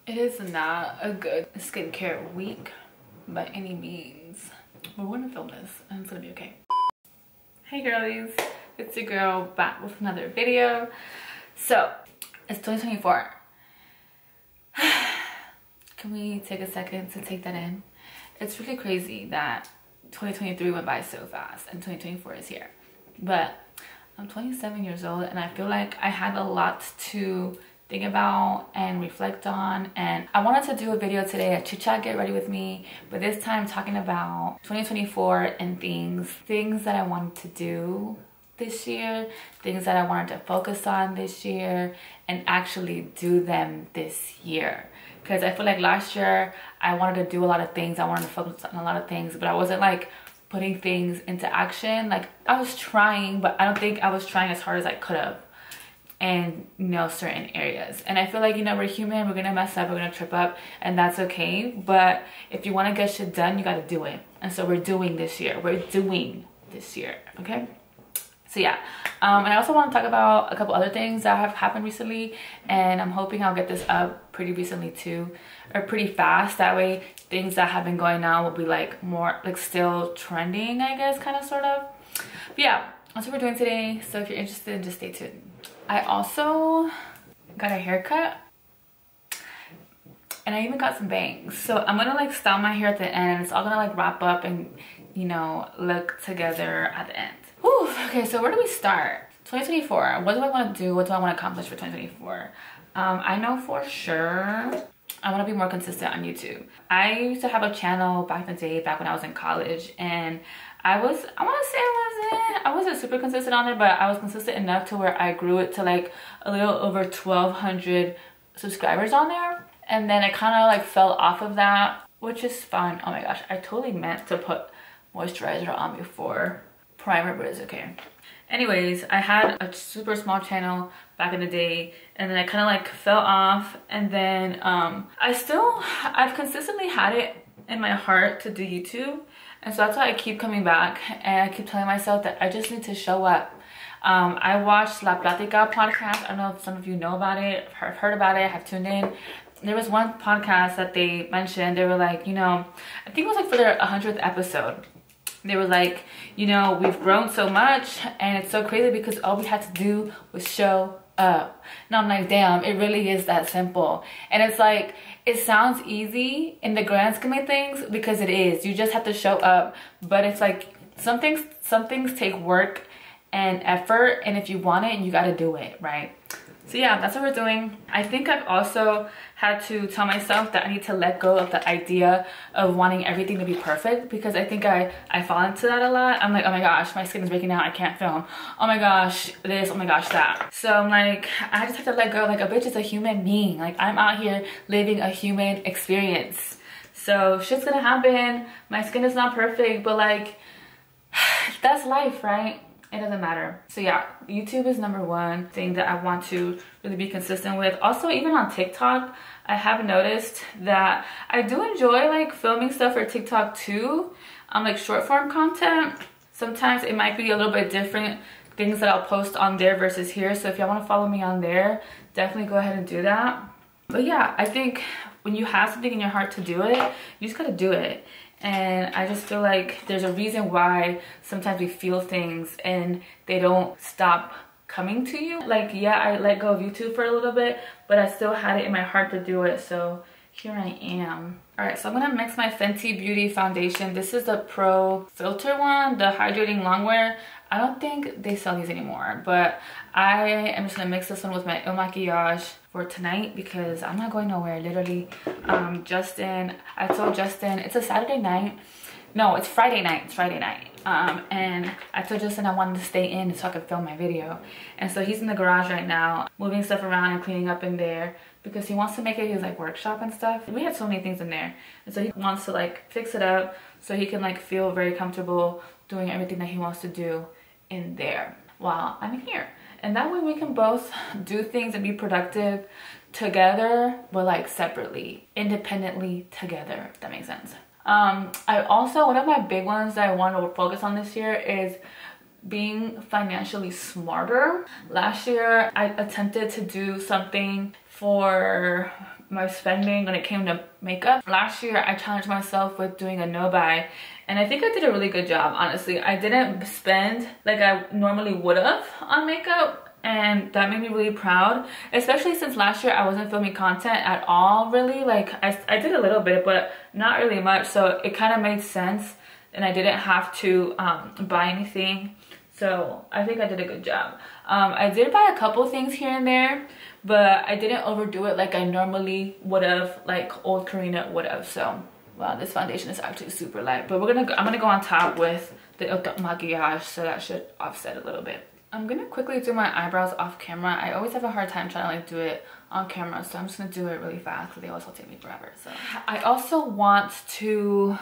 It is not a good skincare week by any means. We're gonna film this and it's gonna be okay. Hey girlies, it's your girl back with another video. So it's 2024. Can we take a second to take that in? It's really crazy that 2023 went by so fast and 2024 is here. But I'm 27 years old and I feel like I had a lot to think about and reflect on, and I wanted to do a video today, a chit chat, get ready with me, but this time talking about 2024 and things that I wanted to do this year, things that I wanted to focus on this year and actually do them this year. Because I feel like last year I wanted to do a lot of things, I wanted to focus on a lot of things, but I wasn't like putting things into action. Like I was trying, but I don't think I was trying as hard as I could have in, you know, certain areas. And I feel like, you know, we're human, we're gonna mess up, we're gonna trip up, and that's okay. But if you want to get shit done, you got to do it. And so we're doing this year, okay? So yeah, and I also want to talk about a couple other things that have happened recently, and I'm hoping I'll get this up pretty recently too, or pretty fast. That way things that have been going on will be like more like still trending, I guess, kind of sort of. But yeah, that's what we're doing today. So if you're interested, just stay tuned. I also got a haircut and I even got some bangs. So I'm gonna like style my hair at the end. It's all gonna like wrap up and, you know, look together at the end. Whew, okay, so where do we start? 2024, what do I want to do? What do I want to accomplish for 2024? I know for sure I want to be more consistent on YouTube. I used to have a channel back in the day, back when I was in college, and I wasn't super consistent on it, but I was consistent enough to where I grew it to like a little over 1,200 subscribers on there. And then I kind of like fell off of that, which is fine. Oh my gosh, I totally meant to put moisturizer on before primer, but it's okay. Anyways, I had a super small channel back in the day, and then I kind of like fell off, and then I've consistently had it in my heart to do YouTube, and so that's why I keep coming back, and I keep telling myself that I just need to show up. I watched La Platica podcast. I don't know if some of you know about it, I've heard about it, have tuned in. There was one podcast that they mentioned, they were like, you know, I think it was like for their 100th episode. They were like, you know, we've grown so much and it's so crazy because all we had to do was show up. And I'm like, damn, it really is that simple. And it's like, it sounds easy in the grand scheme of things because it is. You just have to show up. But it's like, some things take work and effort, and if you want it, you got to do it, right? So yeah, that's what we're doing. I think I've also had to tell myself that I need to let go of the idea of wanting everything to be perfect, because I think I fall into that a lot. I'm like, oh my gosh, my skin is breaking out, I can't film. Oh my gosh, this, oh my gosh, that. So I'm like, I just have to let go. Like, a bitch is a human being. Like, I'm out here living a human experience. So shit's gonna happen. My skin is not perfect, but like, that's life, right? It doesn't matter. So yeah, YouTube is number one thing that I want to really be consistent with. Also, even on TikTok, I have noticed that I do enjoy like filming stuff for TikTok too. Like short form content. Sometimes it might be a little bit different things that I'll post on there versus here. So if y'all want to follow me on there, definitely go ahead and do that. But yeah, I think when you have something in your heart to do it, you just gotta do it. And I just feel like there's a reason why sometimes we feel things and they don't stop coming to you. Like, yeah, I let go of YouTube for a little bit, but I still had it in my heart to do it. So here I am. All right, so I'm gonna mix my Fenty Beauty foundation. This is the Pro Filter one, the hydrating longwear. I don't think they sell these anymore, but I am just gonna mix this one with my Il Maquillage for tonight because I'm not going nowhere, literally. I told Justin, it's a Saturday night. No, it's Friday night, and I told Justin I wanted to stay in so I could film my video. And so he's in the garage right now, moving stuff around and cleaning up in there because he wants to make it his like workshop and stuff. We have so many things in there. And so he wants to like fix it up so he can like feel very comfortable doing everything that he wants to do in there while I'm in here. And that way we can both do things and be productive together, but like separately, independently together, if that makes sense. I also, one of my big ones that I want to focus on this year is being financially smarter. Last year, I attempted to do something for my spending when it came to makeup. Last year I challenged myself with doing a no buy, and I think I did a really good job, honestly. I didn't spend like I normally would have on makeup, and that made me really proud, especially since last year I wasn't filming content at all, really. Like I did a little bit, but not really much, so it kind of made sense, and I didn't have to buy anything. So I think I did a good job. I did buy a couple things here and there, but I didn't overdo it like I normally would have, like old Karina would have. So wow, this foundation is actually super light, but I'm gonna go on top with the maquillage, so that should offset a little bit. I'm gonna quickly do my eyebrows off camera. I always have a hard time trying to like do it on camera, so I'm just gonna do it really fast because they always will take me forever. So I also want to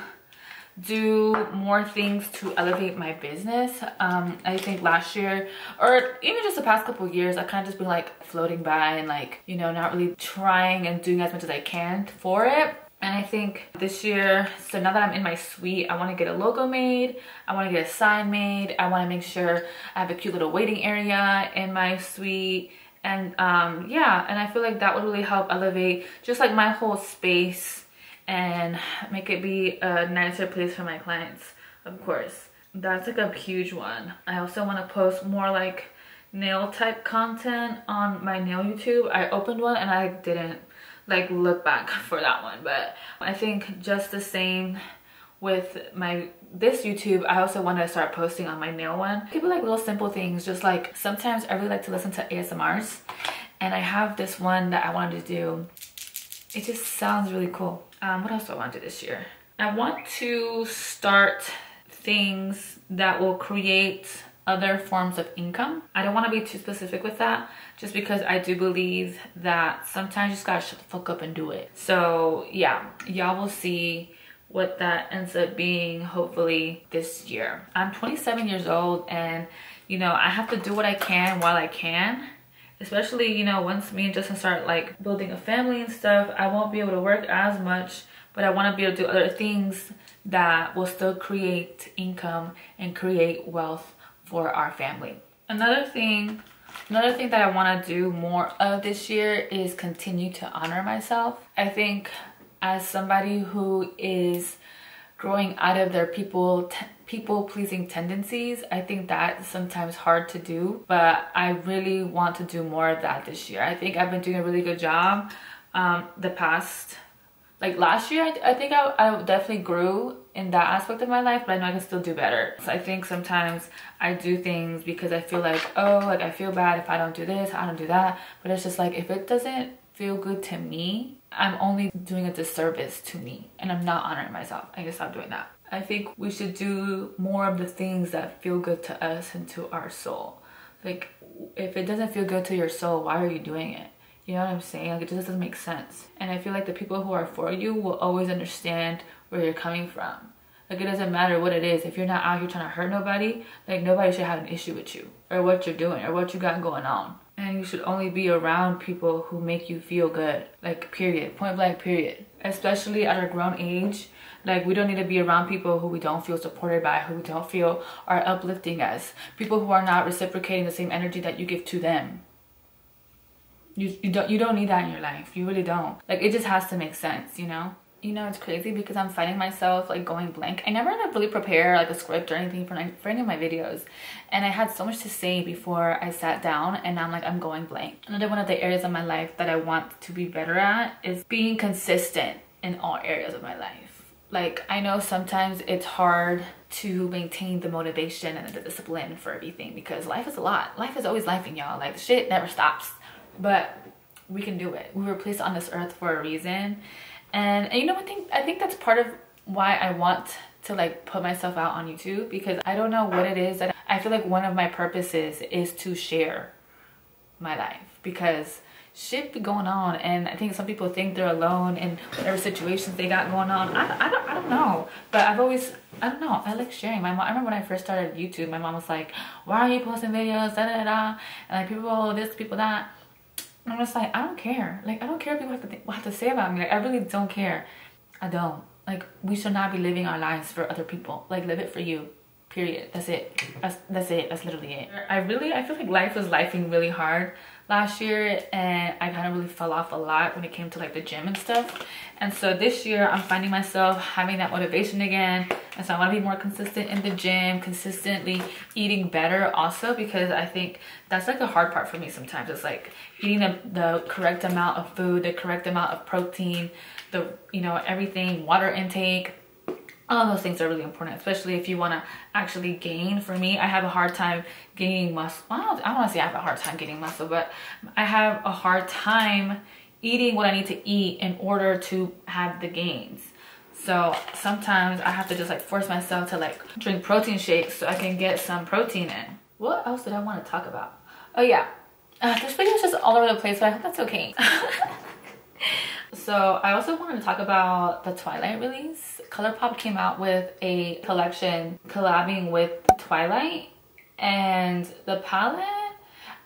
do more things to elevate my business. I think last year, or even just the past couple of years, I kind of just been like floating by and like, you know, not really trying and doing as much as I can for it. And I think this year, so now that I'm in my suite, I want to get a logo made, I want to get a sign made, I want to make sure I have a cute little waiting area in my suite. And yeah, and I feel like that would really help elevate just like my whole space and make it be a nicer place for my clients, of course. That's like a huge one. I also want to post more like nail type content on my nail YouTube. I opened one and I didn't like look back for that one, but I think just the same with this YouTube, I also want to start posting on my nail one. It could be like little simple things, just like sometimes I really like to listen to ASMRs, and I have this one that I wanted to do. It just sounds really cool. What else do I want to do this year? I want to start things that will create other forms of income. I don't want to be too specific with that, just because I do believe that sometimes you just gotta shut the fuck up and do it. So yeah, y'all will see what that ends up being hopefully this year. I'm 27 years old, and you know, I have to do what I can while I can. Especially, you know, once me and Justin start like building a family and stuff, I won't be able to work as much, but I want to be able to do other things that will still create income and create wealth for our family. Another thing that I want to do more of this year is continue to honor myself. I think as somebody who is growing out of their people-pleasing tendencies, I think that's sometimes hard to do, but I really want to do more of that this year. I think I've been doing a really good job the past, like last year, I think I definitely grew in that aspect of my life, but I know I can still do better. So I think sometimes I do things because I feel like, oh, like I feel bad if I don't do this, I don't do that, but it's just like, if it doesn't feel good to me, I'm only doing a disservice to me, and I'm not honoring myself. I can stop doing that. I think we should do more of the things that feel good to us and to our soul. Like, if it doesn't feel good to your soul, why are you doing it? You know what I'm saying? Like, it just doesn't make sense. And I feel like the people who are for you will always understand where you're coming from. Like, it doesn't matter what it is. If you're not out here trying to hurt nobody, like, nobody should have an issue with you or what you're doing or what you got going on. And you should only be around people who make you feel good. Like, period. Point blank, period. Especially at our grown age. Like, we don't need to be around people who we don't feel supported by, who we don't feel are uplifting us. People who are not reciprocating the same energy that you give to them. You don't need that in your life. You really don't. Like, it just has to make sense, you know? You know, it's crazy because I'm finding myself like going blank. I never like really prepare like a script or anything for any of my videos, and I had so much to say before I sat down, and now I'm going blank. Another one of the areas of my life that I want to be better at is being consistent in all areas of my life. Like, I know sometimes it's hard to maintain the motivation and the discipline for everything because life is a lot. Life is always lifing, y'all. Like, shit never stops, but we can do it. We were placed on this earth for a reason. And you know, I think that's part of why I want to like put myself out on YouTube, because I don't know what it is that I feel like one of my purposes is to share my life, because shit be going on, and I think some people think they're alone in whatever situations they got going on. I don't know, but I don't know, I like sharing. My mom, I remember when I first started YouTube, my mom was like, why are you posting videos, da da da, and like people this, people that. And I'm just like, I don't care. Like, I don't care what people have to say about me. Like, I really don't care. I don't. Like, we should not be living our lives for other people. Like, live it for you. Period. That's it. That's it. That's literally it. I feel like life was lifing really hard last year, and I kind of really fell off a lot when it came to like the gym and stuff. And so this year I'm finding myself having that motivation again, and so I want to be more consistent in the gym, consistently eating better also, because I think that's like the hard part for me sometimes. It's like eating the correct amount of food, the correct amount of protein, the, you know, everything, water intake. All of those things are really important, especially if you want to actually gain. For me, I have a hard time gaining muscle. Well, I don't want to say I have a hard time gaining muscle, but I have a hard time eating what I need to eat in order to have the gains. So sometimes I have to just like force myself to like drink protein shakes so I can get some protein in. What else did I want to talk about? Oh yeah, this video is just all over the place, but I hope that's okay. So I also wanted to talk about the Twilight release. ColourPop came out with a collection collabing with Twilight, and the palette,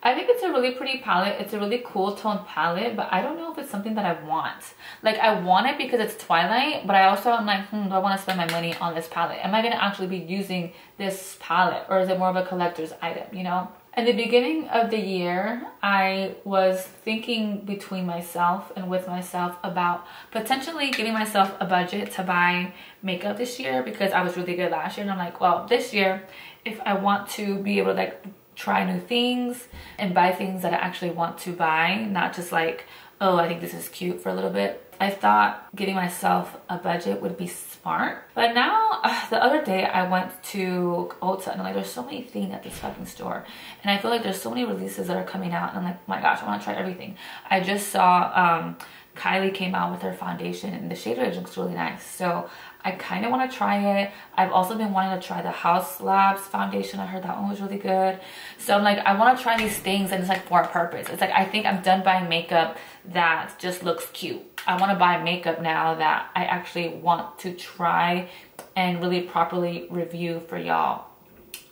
I think it's a really pretty palette. It's a really cool toned palette, but I don't know if it's something that I want. Like, I want it because it's Twilight, but I also am like, do I want to spend my money on this palette? Am I going to actually be using this palette, or is it more of a collector's item, you know? In the beginning of the year, I was thinking between myself and with myself about potentially giving myself a budget to buy makeup this year, because I was really good last year. And I'm like, well, this year, if I want to be able to like try new things and buy things that I actually want to buy, not just like, oh, I think this is cute for a little bit, I thought getting myself a budget would be smart. But now, the other day I went to Ulta, and like, there's so many things at this fucking store, and I feel like there's so many releases that are coming out, and I'm like, oh my gosh, I want to try everything. I just saw Kylie came out with her foundation, and the shade range looks really nice, so I kind of want to try it. I've also been wanting to try the House Labs foundation. I heard that one was really good. So I'm like, I want to try these things, and it's like for a purpose. It's like, I think I'm done buying makeup that just looks cute. I want to buy makeup now that I actually want to try and really properly review for y'all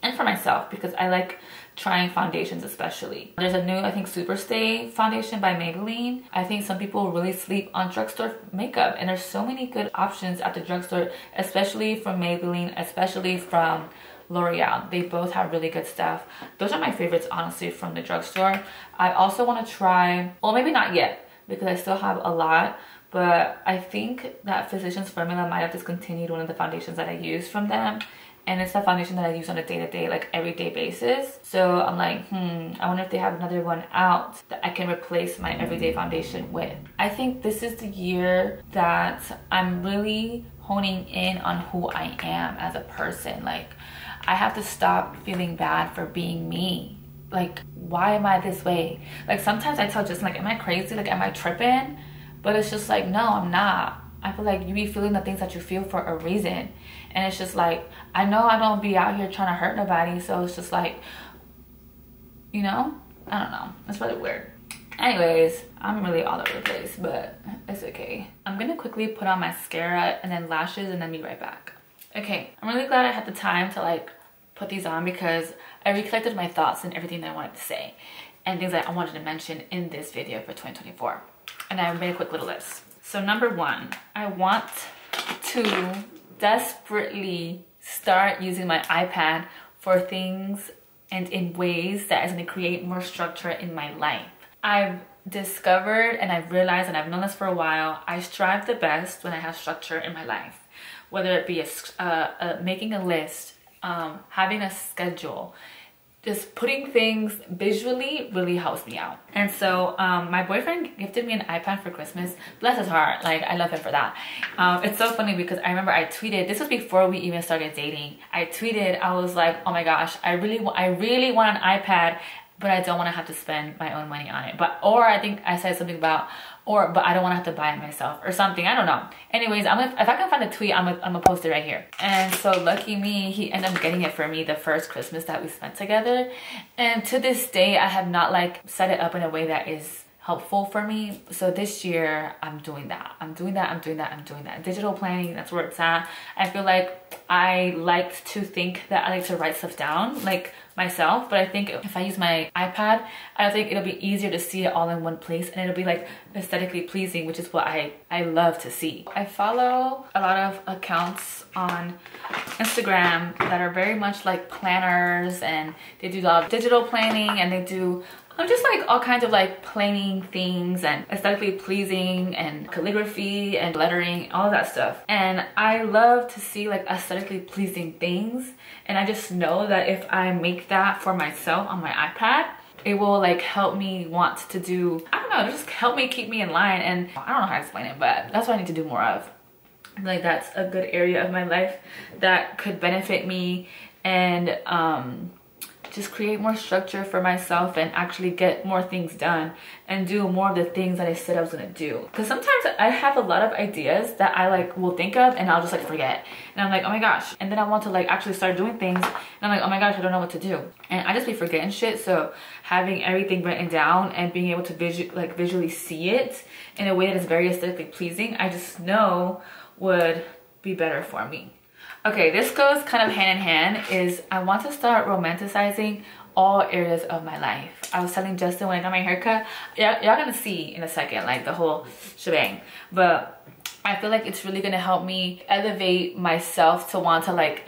and for myself, because I like trying foundations especially. There's a new, I think, Superstay foundation by Maybelline. I think some people really sleep on drugstore makeup, and there's so many good options at the drugstore, especially from Maybelline, especially from L'Oreal. They both have really good stuff. Those are my favorites, honestly, from the drugstore. I also want to try, well, maybe not yet, because I still have a lot, but I think that Physicians Formula might have discontinued one of the foundations that I use from them. And it's the foundation that I use on a day-to-day, like everyday basis. So I'm like, I wonder if they have another one out that I can replace my everyday foundation with. I think this is the year that I'm really honing in on who I am as a person. Like, I have to stop feeling bad for being me. Like, why am I this way? Like, sometimes I tell Justin, like, am I crazy? Like, am I tripping? But it's just like, no, I'm not. I feel like you be feeling the things that you feel for a reason. And it's just like, I know I don't be out here trying to hurt nobody, so it's just like, you know, I don't know, it's really weird. Anyways, I'm really all over the place, but it's okay. I'm gonna quickly put on mascara and then lashes, and then be right back. Okay, I'm really glad I had the time to like put these on, because I recollected my thoughts and everything that I wanted to say and things that I wanted to mention in this video for 2024. And I made a quick little list. So number one, I want to desperately start using my iPad for things and in ways that is going to create more structure in my life. I've discovered, and I've realized, and I've known this for a while, I strive the best when I have structure in my life. Whether it be making a list, having a schedule, just putting things visually really helps me out. And so my boyfriend gifted me an iPad for Christmas. Bless his heart, like, I love him for that. It's so funny because I remember I tweeted, this was before we even started dating. I tweeted, I was like, oh my gosh, I really want an iPad, but I don't want to have to spend my own money on it. Or I think I said something about, but I don't want to have to buy it myself or something. I don't know. Anyways, if I can find the tweet, I'm gonna post it right here. And so lucky me, he ended up getting it for me the first Christmas that we spent together. And to this day, I have not like set it up in a way that is helpful for me. So this year, I'm doing that. I'm doing that. Digital planning, that's where it's at. I feel like I like to think that I like to write stuff down, like myself, but I think if I use my iPad, I think it'll be easier to see it all in one place, and it'll be like aesthetically pleasing, which is what I love to see. I follow a lot of accounts on Instagram that are very much like planners, and they do a lot of digital planning, and they do I'm just like all kinds of like planning things and aesthetically pleasing and calligraphy and lettering, all that stuff. And I love to see like aesthetically pleasing things. And I just know that if I make that for myself on my iPad, it will like help me want to do, I don't know, just help me keep me in line. And I don't know how to explain it, but that's what I need to do more of. Like that's a good area of my life that could benefit me and just create more structure for myself and actually get more things done and do more of the things that I said I was gonna do. Because sometimes I have a lot of ideas that I like will think of and I'll just like forget. And I'm like, oh my gosh. And then I want to like actually start doing things and I'm like, oh my gosh, I don't know what to do. And I just be forgetting shit. So having everything written down and being able to visually see it in a way that is very aesthetically pleasing, I just know would be better for me. Okay, this goes kind of hand in hand is I want to start romanticizing all areas of my life. I was telling Justin when I got my haircut, y'all gonna see in a second like the whole shebang, but I feel like it's really gonna help me elevate myself to want to like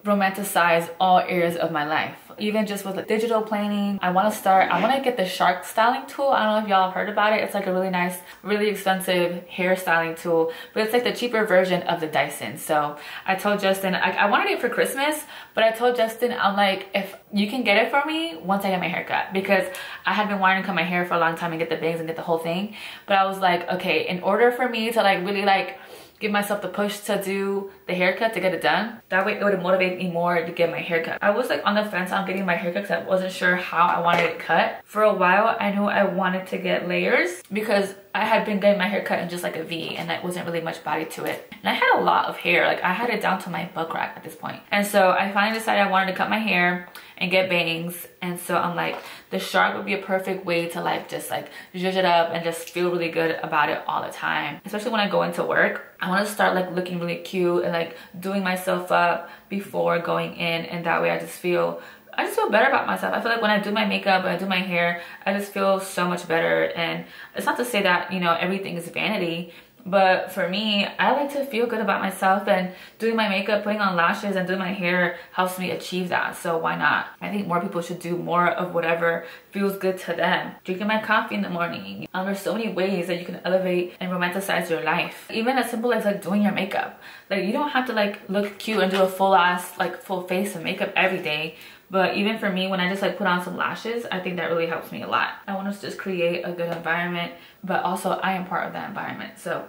romanticize all areas of my life. Even just with like digital planning, I want to get the shark styling tool. I don't know if y'all have heard about it. It's like a really nice, really expensive hair styling tool, but it's like the cheaper version of the Dyson. So I told Justin, I wanted it for Christmas, but I told Justin, I'm like, if you can get it for me once I get my haircut, because I had been wanting to cut my hair for a long time and get the bangs and get the whole thing. But I was like, okay, in order for me to like really like give myself the push to do the haircut to get it done, that way it would motivate me more to get my haircut. I was like on the fence on getting my haircut because I wasn't sure how I wanted it cut. For a while I knew I wanted to get layers because I had been getting my hair cut in just like a V and that wasn't really much body to it. And I had a lot of hair, like I had it down to my butt crack at this point. And so I finally decided I wanted to cut my hair and get bangs. And so I'm like, the shark would be a perfect way to like just like zhuzh it up and just feel really good about it all the time. Especially when I go into work, I want to start like looking really cute and like doing myself up before going in, and that way I just feel better about myself. I feel like when I do my makeup and I do my hair, I just feel so much better. And it's not to say that, you know, everything is vanity, but for me, I like to feel good about myself, and doing my makeup, putting on lashes and doing my hair helps me achieve that. So why not? I think more people should do more of whatever feels good to them. Drinking my coffee in the morning. There's so many ways that you can elevate and romanticize your life. Even as simple as like doing your makeup. Like you don't have to like look cute and do a full ass, like full face of makeup every day. But even for me, when I just like put on some lashes, I think that really helps me a lot. I want to just create a good environment, but also I am part of that environment. So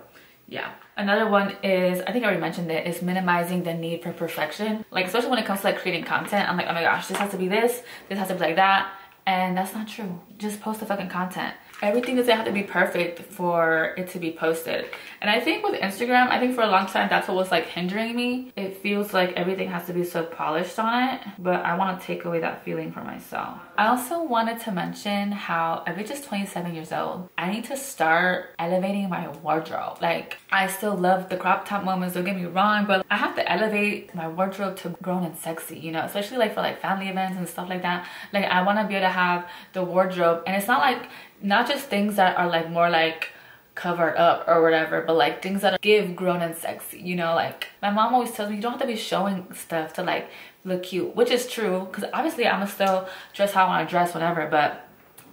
yeah. Another one is, I think I already mentioned it, is minimizing the need for perfection. Like especially when it comes to like creating content, I'm like, oh my gosh, this has to be this has to be like that. And that's not true. Just post the fucking content. Everything doesn't have to be perfect for it to be posted. And I think with Instagram, I think for a long time that's what was like hindering me. It feels like everything has to be so polished on it, but I want to take away that feeling for myself. I also wanted to mention how I reached just 27 years old. I need to start elevating my wardrobe. Like I still love the crop top moments, don't get me wrong, but I have to elevate my wardrobe to grown and sexy, you know, especially like for like family events and stuff like that. Like I want to be able to have the wardrobe, and it's not just things that are like more like covered up or whatever, but like things that give grown and sexy, you know. Like my mom always tells me you don't have to be showing stuff to like look cute, which is true, because obviously I'm gonna still dress how I want to dress, whatever, but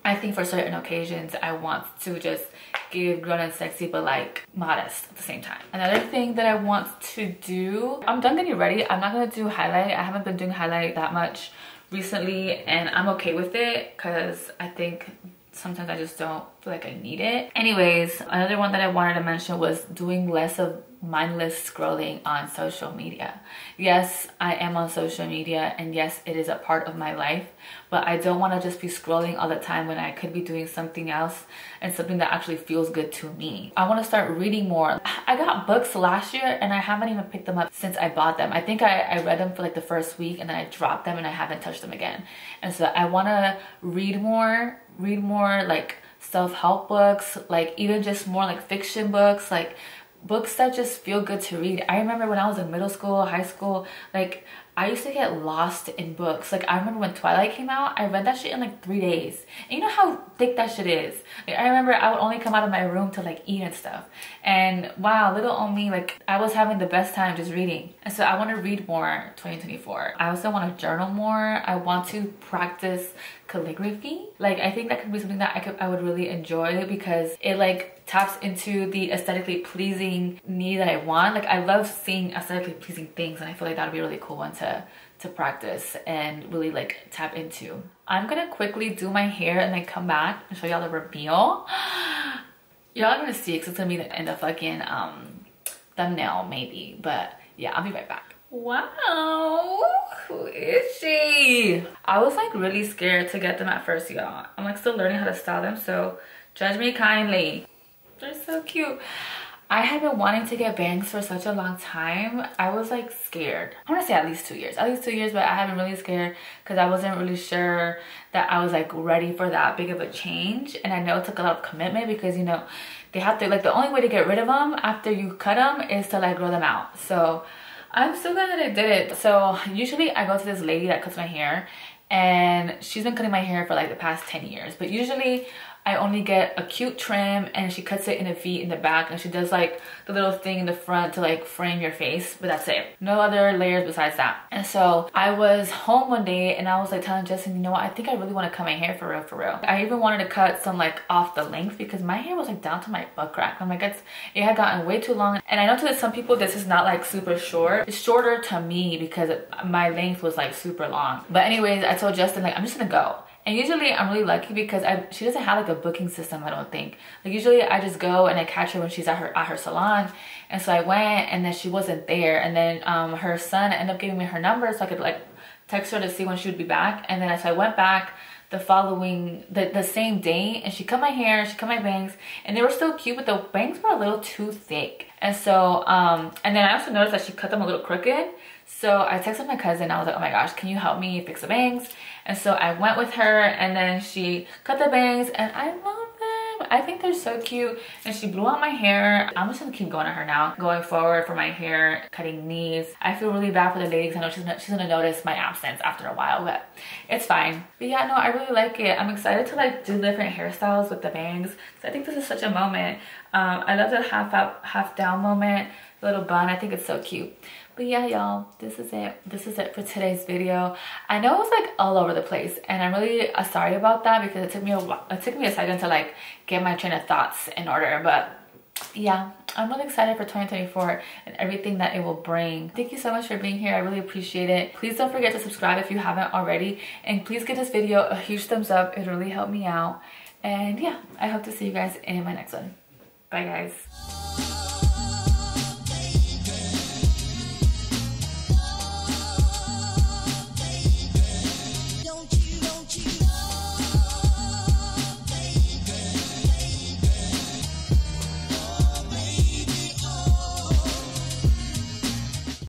I think for certain occasions I want to just give grown and sexy, but like modest at the same time. Another thing that I want to do, I'm done getting ready. I'm not gonna do highlight. I haven't been doing highlight that much recently, and I'm okay with it because I think sometimes I just don't feel like I need it. Anyways, another one that I wanted to mention was doing less of mindless scrolling on social media. Yes, I am on social media, and yes, it is a part of my life, but I don't want to just be scrolling all the time when I could be doing something else and something that actually feels good to me. I want to start reading more. I got books last year and I haven't even picked them up since I bought them. I think I read them for like the first week and then I dropped them and I haven't touched them again. And so I want to read more like self-help books, like even just more like fiction books, like books that just feel good to read. I remember when I was in middle school, high school, like I used to get lost in books. Like I remember when Twilight came out, I read that shit in like 3 days. And you know how thick that shit is. Like, I remember I would only come out of my room to like eat and stuff. And wow, little old me, like I was having the best time just reading. And so I want to read more 2024. I also want to journal more. I want to practice calligraphy. Like I think that could be something that I would really enjoy, because it like taps into the aesthetically pleasing need that I want. Like I love seeing aesthetically pleasing things, and I feel like that would be a really cool one to practice and really like tap into. I'm gonna quickly do my hair and then come back and show y'all the reveal. Y'all are gonna see it because it's gonna be in the fucking thumbnail maybe, but yeah, I'll be right back. Wow, who is she? I was like really scared to get them at first, y'all. I'm like still learning how to style them, so judge me kindly. They're so cute. I had been wanting to get bangs for such a long time. I was like scared. I want to say at least 2 years. At least 2 years, but I had been really scared because I wasn't really sure that I was like ready for that big of a change. And I know it took a lot of commitment because, you know, they have to, like, the only way to get rid of them after you cut them is to like grow them out. So I'm so glad that I did it. So usually I go to this lady that cuts my hair, and she's been cutting my hair for like the past 10 years. But usually I only get a cute trim, and she cuts it in a V in the back, and she does like the little thing in the front to like frame your face, but that's it. No other layers besides that. And so I was home one day and I was like telling Justin, you know what, I think I really want to cut my hair for real, for real. I even wanted to cut some like off the length because my hair was like down to my butt crack. I'm like, it had gotten way too long. And I know to some people this is not like super short. It's shorter to me because my length was like super long. But anyways, I told Justin like, I'm just gonna go. And usually I'm really lucky because she doesn't have like a booking system, I don't think. Like usually I just go and I catch her when she's at her salon. And so I went, and then she wasn't there. And then her son ended up giving me her number so I could like text her to see when she would be back. And then so I went back the same day, and she cut my hair, she cut my bangs, and they were still cute, but the bangs were a little too thick. And so and then I also noticed that she cut them a little crooked. So I texted my cousin. I was like, oh my gosh, can you help me fix the bangs? And so I went with her, and then she cut the bangs, and I love them. I think they're so cute. And she blew out my hair. I'm just gonna keep going to her now, going forward for my hair, cutting these. I feel really bad for the ladies. I know she's gonna notice my absence after a while, but it's fine. But yeah, no, I really like it. I'm excited to like do different hairstyles with the bangs. So I think this is such a moment. I love the half up, half down moment, the little bun. I think it's so cute. But yeah, y'all, this is it for today's video. I know it was like all over the place, and I'm really sorry about that because it took me a second to like get my train of thoughts in order. But yeah, I'm really excited for 2024 and everything that it will bring. Thank you so much for being here. I really appreciate it. Please don't forget to subscribe if you haven't already, and please give this video a huge thumbs up. It really helped me out. And yeah, I hope to see you guys in my next one. Bye guys.